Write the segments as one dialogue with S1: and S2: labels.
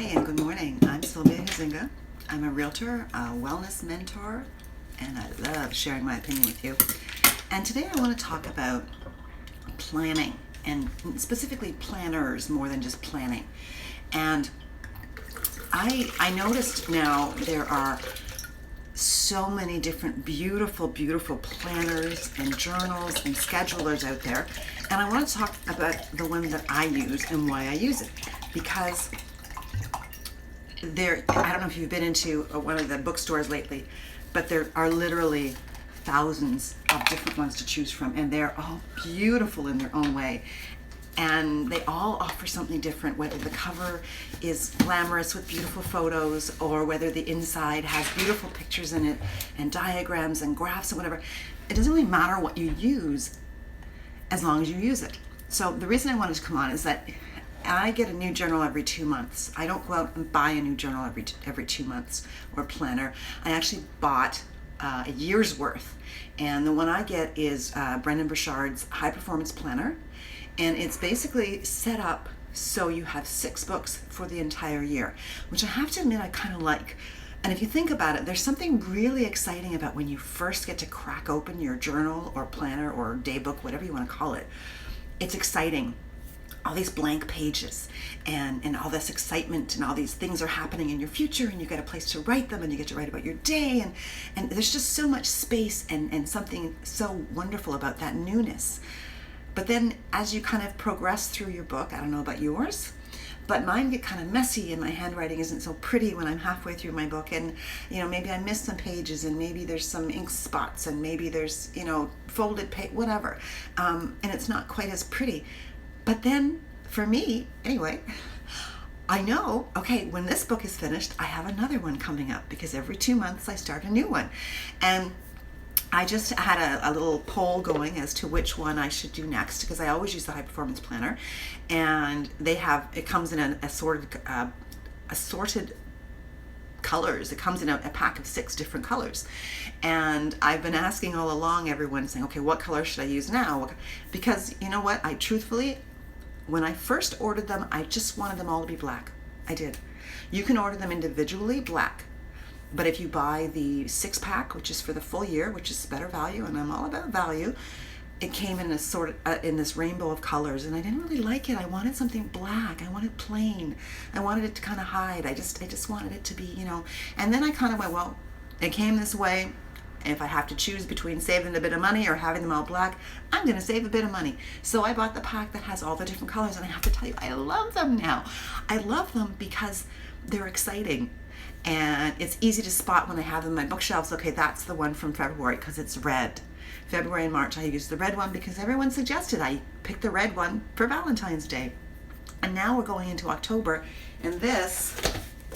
S1: Hi and good morning. I'm Sylvia Huizinga. I'm a realtor, a wellness mentor, and I love sharing my opinion with you. And today I want to talk about planning, and specifically planners more than just planning. And I noticed now there are so many different beautiful planners and journals and schedulers out there. And I want to talk about the one that I use and why I use it. Because I don't know if you've been into one of the bookstores lately, but there are literally thousands of different ones to choose from, and they're all beautiful in their own way. And they all offer something different, whether the cover is glamorous with beautiful photos or whether the inside has beautiful pictures in it and diagrams and graphs and whatever. It doesn't really matter what you use as long as you use it. So the reason I wanted to come on is that I get a new journal every 2 months. I don't go out and buy a new journal every 2 months or planner. I actually bought a year's worth. And the one I get is Brendan Burchard's High Performance Planner. And it's basically set up so you have 6 books for the entire year, which I have to admit I kind of like. And if you think about it, there's something really exciting about when you first get to crack open your journal or planner or day book, whatever you want to call it. It's exciting. All these blank pages and all this excitement and all these things are happening in your future, and you get a place to write them, and you get to write about your day, and there's just so much space and something so wonderful about that newness. But then as you kind of progress through your book, I don't know about yours, but mine get kind of messy and my handwriting isn't so pretty when I'm halfway through my book, and maybe I missed some pages, and maybe there's some ink spots, and maybe there's folded page, whatever, and it's not quite as pretty. But then, for me, anyway, I know, okay, when this book is finished, I have another one coming up, because every 2 months I start a new one. And I just had a little poll going as to which one I should do next, because I always use the High Performance Planner. And it comes in an assorted colors. It comes in a pack of 6 different colors. And I've been asking all along everyone, saying, okay, what color should I use now? Because you know what, when I first ordered them, I just wanted them all to be black. I did. You can order them individually black, but if you buy the 6-pack, which is for the full year, which is better value, and I'm all about value, it came in in this rainbow of colors, and I didn't really like it. I wanted something black. I wanted plain. I wanted it to kind of hide. I just wanted it to be, And then I kind of went, well, it came this way. If I have to choose between saving a bit of money or having them all black, I'm going to save a bit of money. So I bought the pack that has all the different colors, and I have to tell you, I love them now. I love them because they're exciting, and it's easy to spot when I have them on my bookshelves. Okay, that's the one from February because it's red. February and March I used the red one because everyone suggested I pick the red one for Valentine's Day. And now we're going into October, and this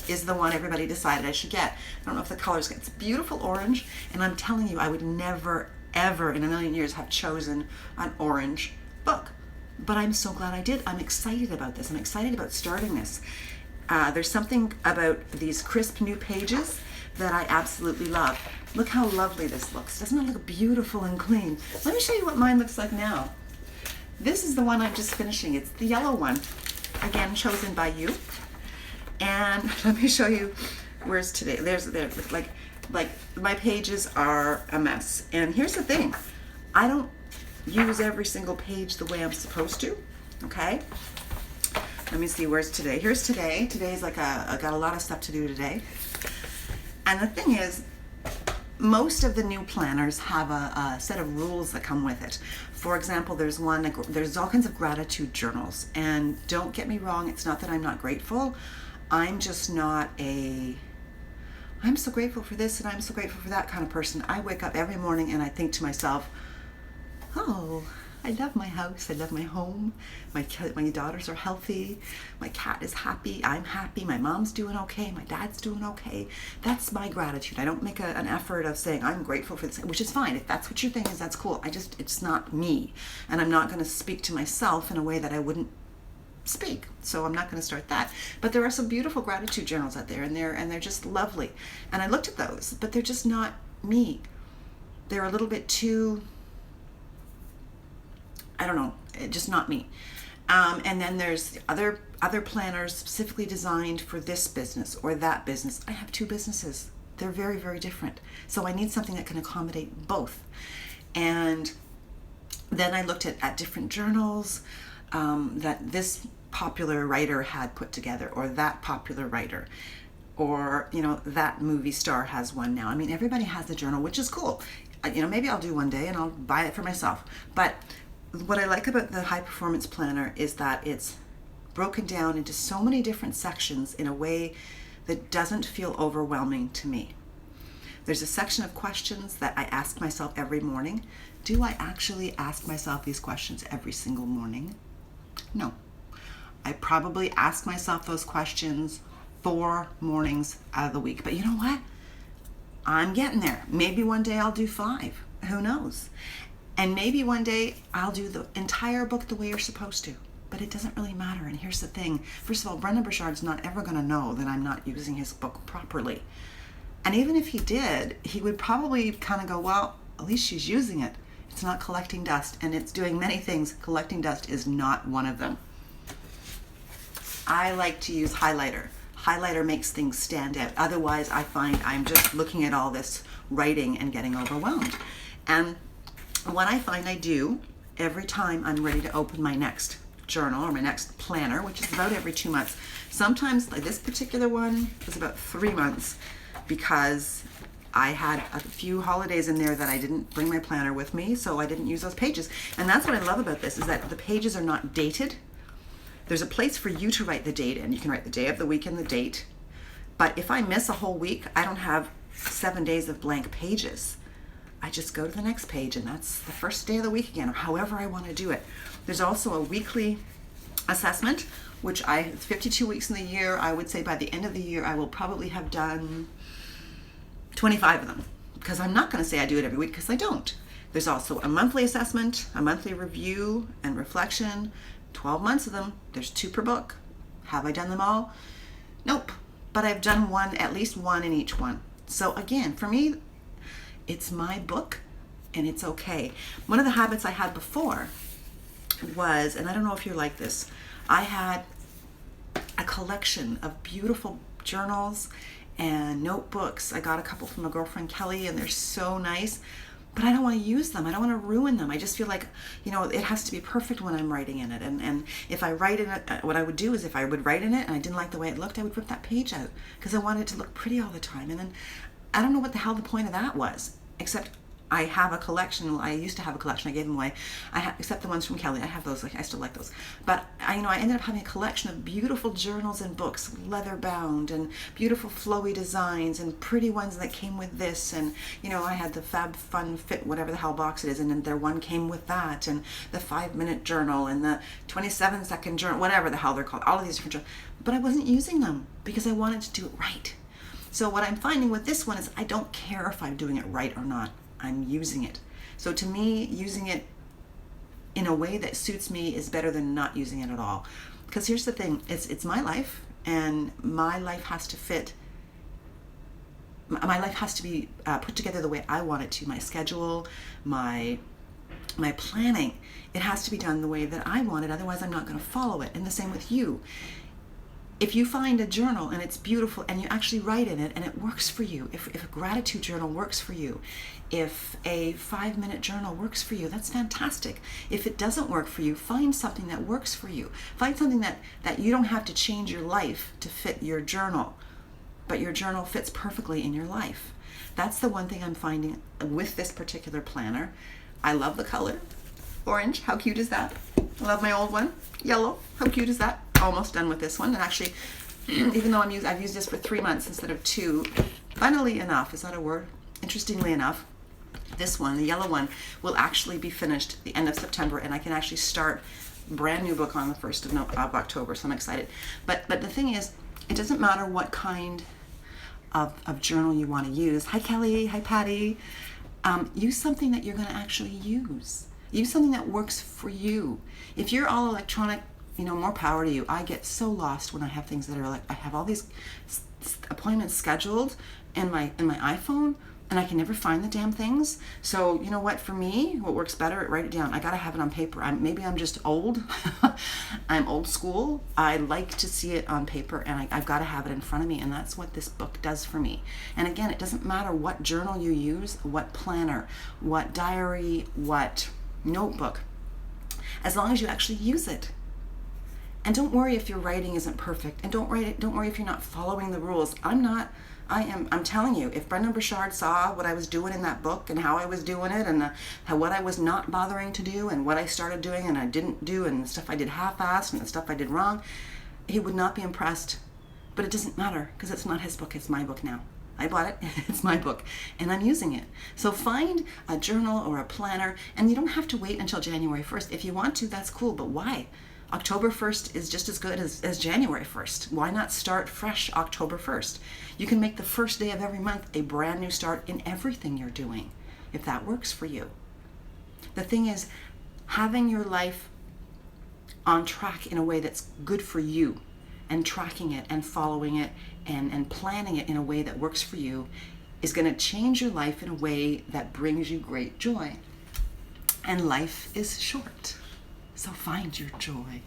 S1: is the one everybody decided I should get. I don't know if the colors, it's beautiful orange, and I'm telling you, I would never, ever in a million years have chosen an orange book. But I'm so glad I did. I'm excited about this. I'm excited about starting this. There's something about these crisp new pages that I absolutely love. Look how lovely this looks. Doesn't it look beautiful and clean? Let me show you what mine looks like now. This is the one I'm just finishing. It's the yellow one, again, chosen by you. And let me show you where's today. There's like my pages are a mess. And here's the thing. I don't use every single page the way I'm supposed to. Okay? Let me see, where's today? Here's today. Today's I got a lot of stuff to do today. And the thing is, most of the new planners have a set of rules that come with it. For example, there's all kinds of gratitude journals. And don't get me wrong, it's not that I'm not grateful. I'm just not I'm so grateful for this and I'm so grateful for that kind of person. I wake up every morning and I think to myself, oh, I love my house, I love my home, my daughters are healthy, my cat is happy, I'm happy, my mom's doing okay, my dad's doing okay. That's my gratitude. I don't make an effort of saying I'm grateful for this, which is fine. If that's what your thing is, that's cool. It's not me. And I'm not going to speak to myself in a way that I wouldn't speak. So I'm not going to start that. But there are some beautiful gratitude journals out there, and they're just lovely. And I looked at those, but they're just not me. They're a little bit too, I don't know, just not me. And then there's other planners specifically designed for this business or that business. I have 2 businesses. They're very, very different. So I need something that can accommodate both. And then I looked at different journals that this popular writer had put together, or that popular writer, or that movie star has one now. I mean, everybody has a journal, which is cool. Maybe I'll do one day and I'll buy it for myself. But what I like about the high performance planner is that it's broken down into so many different sections in a way that doesn't feel overwhelming to me. There's a section of questions that I ask myself every morning. Do I actually ask myself these questions every single morning? No. I probably ask myself those questions 4 mornings out of the week. But you know what? I'm getting there. Maybe one day I'll do 5. Who knows? And maybe one day I'll do the entire book the way you're supposed to. But it doesn't really matter. And here's the thing. First of all, Brendan Burchard's not ever going to know that I'm not using his book properly. And even if he did, he would probably kind of go, well, at least she's using it. It's not collecting dust. And it's doing many things. Collecting dust is not one of them. I like to use highlighter. Highlighter makes things stand out. Otherwise, I find I'm just looking at all this writing and getting overwhelmed. And what I find I do every time I'm ready to open my next journal or my next planner, which is about every 2 months. Sometimes, like this particular one, was about 3 months because I had a few holidays in there that I didn't bring my planner with me, so I didn't use those pages. And that's what I love about this, is that the pages are not dated. There's a place for you to write the date in. You can write the day of the week and the date. But if I miss a whole week, I don't have 7 days of blank pages. I just go to the next page, and that's the first day of the week again, or however I want to do it. There's also a weekly assessment, which 52 weeks in the year. I would say by the end of the year, I will probably have done 25 of them, because I'm not going to say I do it every week, because I don't. There's also a monthly assessment, a monthly review and reflection, 12 months of them. There's 2 per book. Have I done them all? Nope. But I've done one, at least one in each one. So again, for me, it's my book and it's okay. One of the habits I had before was, and I don't know if you're like this, I had a collection of beautiful journals and notebooks. I got a couple from my girlfriend Kelly, and they're so nice, but I don't want to use them. I don't want to ruin them. I just feel like, it has to be perfect when I'm writing in it. And if I write in it, what I would do is if I would write in it and I didn't like the way it looked, I would rip that page out because I wanted it to look pretty all the time. And then I don't know what the hell the point of that was, except I have a collection. I used to have a collection. I gave them away. Except the ones from Kelly. I have those. I still like those. But I ended up having a collection of beautiful journals and books, leather bound, and beautiful flowy designs, and pretty ones that came with this. And I had the Fab Fun Fit, whatever the hell box it is, and then their one came with that, and the 5-minute journal, and the 27-second journal, whatever the hell they're called. All of these different journals. But I wasn't using them because I wanted to do it right. So what I'm finding with this one is I don't care if I'm doing it right or not. I'm using it. So to me, using it in a way that suits me is better than not using it at all. Because here's the thing, it's my life, and my life has to fit. My life has to be put together the way I want it to. My schedule, my planning, it has to be done the way that I want it. Otherwise, I'm not going to follow it. And the same with you. If you find a journal and it's beautiful and you actually write in it and it works for you, if a gratitude journal works for you, if a 5-minute journal works for you, that's fantastic. If it doesn't work for you, find something that works for you. Find something that you don't have to change your life to fit your journal, but your journal fits perfectly in your life. That's the one thing I'm finding with this particular planner. I love the color. Orange, how cute is that? I love my old one. Yellow, how cute is that? Almost done with this one. And actually, even though I've used this for 3 months instead of 2, funnily enough, is that a word? Interestingly enough, this one, the yellow one, will actually be finished the end of September, and I can actually start a brand new book on the 1st of October, so I'm excited. But the thing is, it doesn't matter what kind of journal you want to use. Hi Kelly, hi Patty. Use something that you're going to actually use. Use something that works for you. If you're all electronic, more power to you. I get so lost when I have things that are like, I have all these appointments scheduled in my iPhone, and I can never find the damn things. So you know what, for me, what works better, write it down. I gotta have it on paper. Maybe I'm just old. I'm old school. I like to see it on paper, and I've got to have it in front of me, and that's what this book does for me. And again, it doesn't matter what journal you use, what planner, what diary, what notebook, as long as you actually use it. And don't worry if your writing isn't perfect, and don't worry if you're not following the rules. I'm telling you, if Brendan Burchard saw what I was doing in that book and how I was doing it, and what I was not bothering to do, and what I started doing and I didn't do, and the stuff I did half-assed and the stuff I did wrong, he would not be impressed. But it doesn't matter, because it's not his book, it's my book now. I bought it, it's my book, and I'm using it. So find a journal or a planner, and you don't have to wait until January 1st. If you want to, that's cool, but why? October 1st is just as good as January 1st. Why not start fresh October 1st? You can make the first day of every month a brand new start in everything you're doing, if that works for you. The thing is, having your life on track in a way that's good for you, and tracking it and following it and planning it in a way that works for you, is going to change your life in a way that brings you great joy. And life is short. So find your joy.